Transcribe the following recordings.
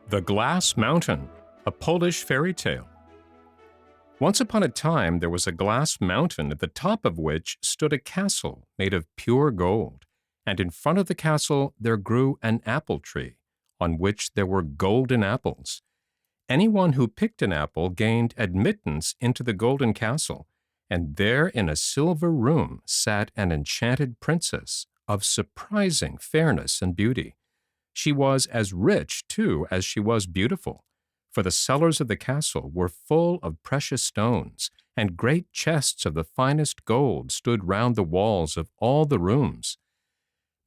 The Glass Mountain, a Polish fairy tale. Once upon a time there was a glass mountain at the top of which stood a castle made of pure gold, and in front of the castle there grew an apple tree, on which there were golden apples. Anyone who picked an apple gained admittance into the golden castle, and there in a silver room sat an enchanted princess of surprising fairness and beauty. She was as rich, too, as she was beautiful, for the cellars of the castle were full of precious stones, and great chests of the finest gold stood round the walls of all the rooms.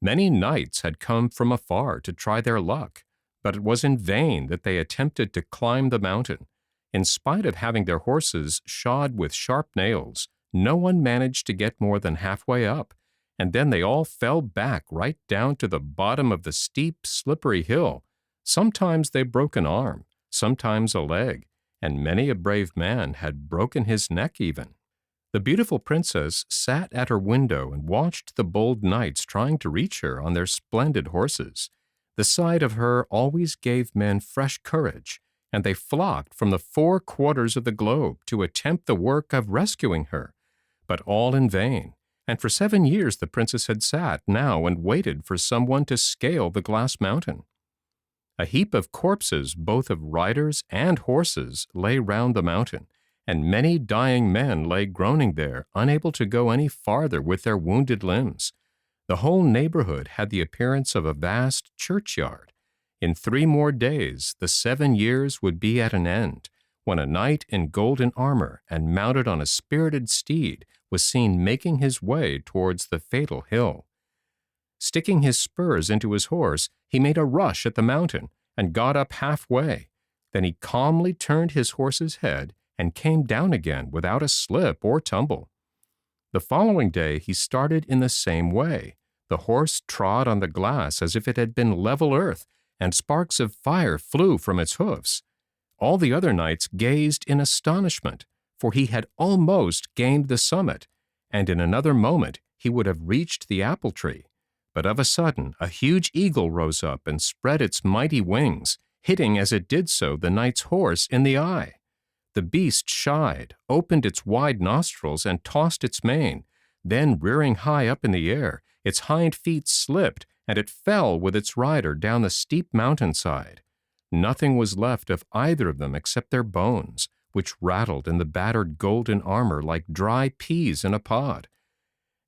Many knights had come from afar to try their luck, but it was in vain that they attempted to climb the mountain. In spite of having their horses shod with sharp nails, no one managed to get more than halfway up, and then they all fell back right down to the bottom of the steep, slippery hill. Sometimes they broke an arm, sometimes a leg, and many a brave man had broken his neck even. The beautiful princess sat at her window and watched the bold knights trying to reach her on their splendid horses. The sight of her always gave men fresh courage, and they flocked from the 4 quarters of the globe to attempt the work of rescuing her, but all in vain. And for 7 years the princess had sat now and waited for someone to scale the glass mountain. A heap of corpses, both of riders and horses, lay round the mountain, and many dying men lay groaning there, unable to go any farther with their wounded limbs. The whole neighborhood had the appearance of a vast churchyard. In 3 more days the 7 years would be at an end, when a knight in golden armor and mounted on a spirited steed was seen making his way towards the fatal hill. Sticking his spurs into his horse, he made a rush at the mountain and got up halfway. Then he calmly turned his horse's head and came down again without a slip or tumble. The following day he started in the same way. The horse trod on the glass as if it had been level earth, and sparks of fire flew from its hoofs. All the other knights gazed in astonishment, for he had almost gained the summit, and in another moment he would have reached the apple tree. But of a sudden a huge eagle rose up and spread its mighty wings, hitting as it did so the knight's horse in the eye. The beast shied, opened its wide nostrils, and tossed its mane. Then, rearing high up in the air, its hind feet slipped, and it fell with its rider down the steep mountainside. Nothing was left of either of them except their bones, which rattled in the battered golden armor like dry peas in a pod.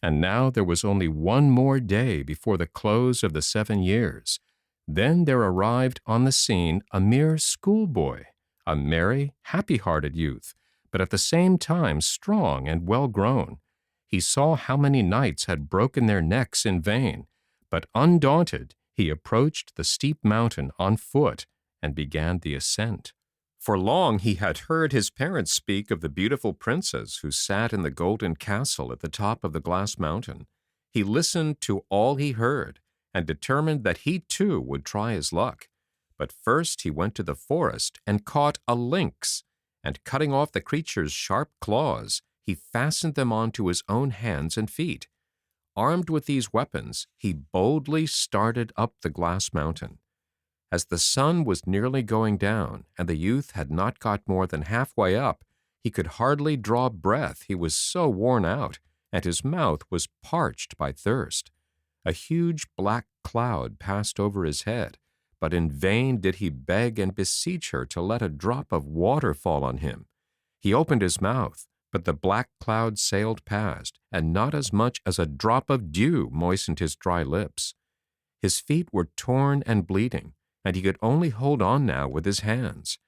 And now there was only 1 more day before the close of the 7 years. Then there arrived on the scene a mere schoolboy, a merry, happy-hearted youth, but at the same time strong and well-grown. He saw how many knights had broken their necks in vain, but undaunted, he approached the steep mountain on foot and began the ascent. For long he had heard his parents speak of the beautiful princess who sat in the golden castle at the top of the glass mountain. He listened to all he heard and determined that he too would try his luck. But first he went to the forest and caught a lynx, and cutting off the creature's sharp claws, he fastened them onto his own hands and feet. Armed with these weapons, he boldly started up the glass mountain. As the sun was nearly going down, and the youth had not got more than halfway up, he could hardly draw breath, he was so worn out, and his mouth was parched by thirst. A huge black cloud passed over his head, but in vain did he beg and beseech her to let a drop of water fall on him. He opened his mouth, but the black cloud sailed past, and not as much as a drop of dew moistened his dry lips. His feet were torn and bleeding, and he could only hold on now with his hands.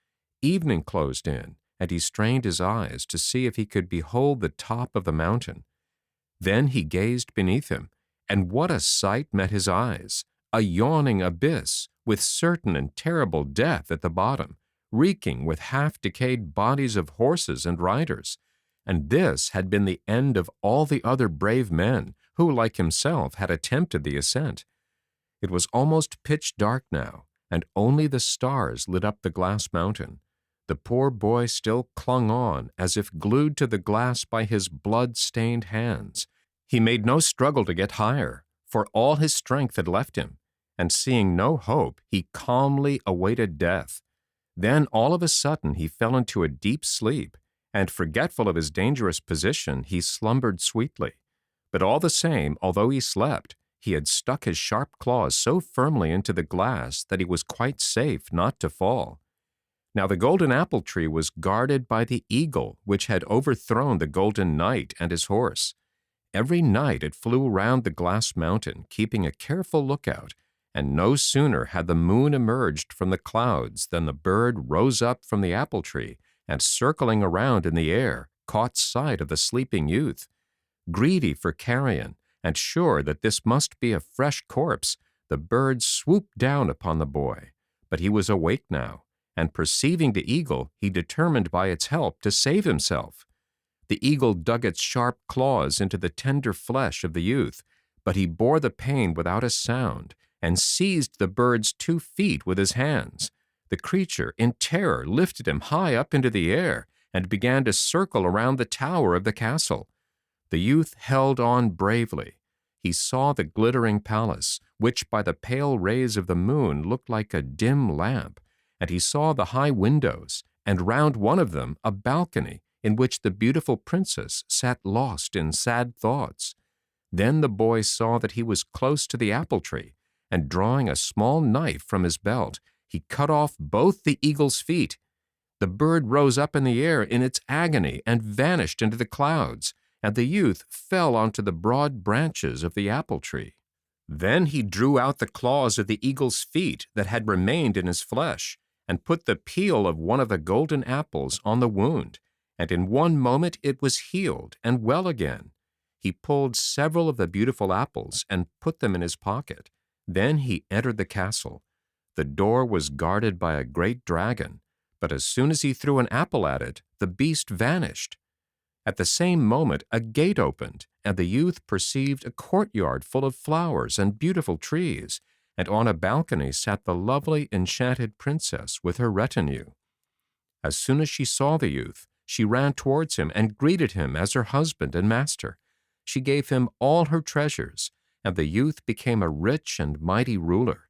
Evening closed in, and he strained his eyes to see if he could behold the top of the mountain. Then he gazed beneath him, and what a sight met his eyes! A yawning abyss, with certain and terrible death at the bottom, reeking with half-decayed bodies of horses and riders. And this had been the end of all the other brave men who, like himself, had attempted the ascent. It was almost pitch dark now, and only the stars lit up the glass mountain. The poor boy still clung on, as if glued to the glass by his blood-stained hands. He made no struggle to get higher, for all his strength had left him, and seeing no hope, he calmly awaited death. Then all of a sudden he fell into a deep sleep, and forgetful of his dangerous position, he slumbered sweetly. But all the same, although he slept, he had stuck his sharp claws so firmly into the glass that he was quite safe not to fall. Now the golden apple tree was guarded by the eagle, which had overthrown the golden knight and his horse. Every night it flew round the glass mountain, keeping a careful lookout, and no sooner had the moon emerged from the clouds than the bird rose up from the apple tree, and circling around in the air, caught sight of the sleeping youth. Greedy for carrion, and sure that this must be a fresh corpse, the bird swooped down upon the boy. But he was awake now, and perceiving the eagle, he determined by its help to save himself. The eagle dug its sharp claws into the tender flesh of the youth, but he bore the pain without a sound, and seized the bird's 2 feet with his hands. The creature, in terror, lifted him high up into the air, and began to circle around the tower of the castle. The youth held on bravely. He saw the glittering palace, which by the pale rays of the moon looked like a dim lamp, and he saw the high windows, and round one of them a balcony in which the beautiful princess sat lost in sad thoughts. Then the boy saw that he was close to the apple tree, and drawing a small knife from his belt, he cut off both the eagle's feet. The bird rose up in the air in its agony and vanished into the clouds, and the youth fell onto the broad branches of the apple tree. Then he drew out the claws of the eagle's feet that had remained in his flesh, and put the peel of one of the golden apples on the wound, and in one moment it was healed and well again. He pulled several of the beautiful apples and put them in his pocket. Then he entered the castle. The door was guarded by a great dragon, but as soon as he threw an apple at it, the beast vanished. At the same moment a gate opened, and the youth perceived a courtyard full of flowers and beautiful trees, and on a balcony sat the lovely enchanted princess with her retinue. As soon as she saw the youth, she ran towards him and greeted him as her husband and master. She gave him all her treasures, and the youth became a rich and mighty ruler.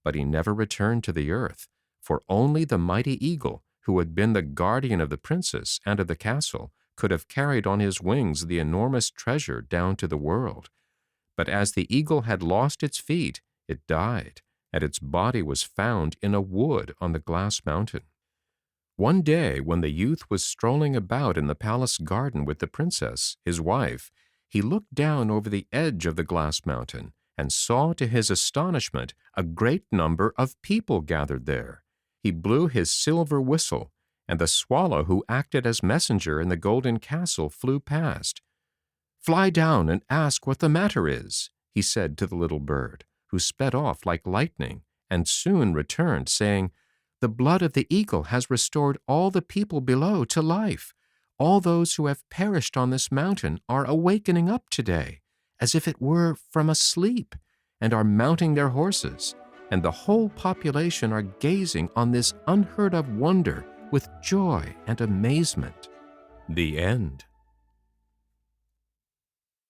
But he never returned to the earth, for only the mighty eagle, who had been the guardian of the princess and of the castle, could have carried on his wings the enormous treasure down to the world. But as the eagle had lost its feet, it died, and its body was found in a wood on the glass mountain. One day, when the youth was strolling about in the palace garden with the princess, his wife, he looked down over the edge of the glass mountain and saw to his astonishment a great number of people gathered there. He blew his silver whistle, and the swallow who acted as messenger in the golden castle flew past. "Fly down and ask what the matter is," he said to the little bird, who sped off like lightning, and soon returned, saying, "The blood of the eagle has restored all the people below to life. All those who have perished on this mountain are awakening up today, as if it were from a sleep, and are mounting their horses, and the whole population are gazing on this unheard-of wonder with joy and amazement." The end.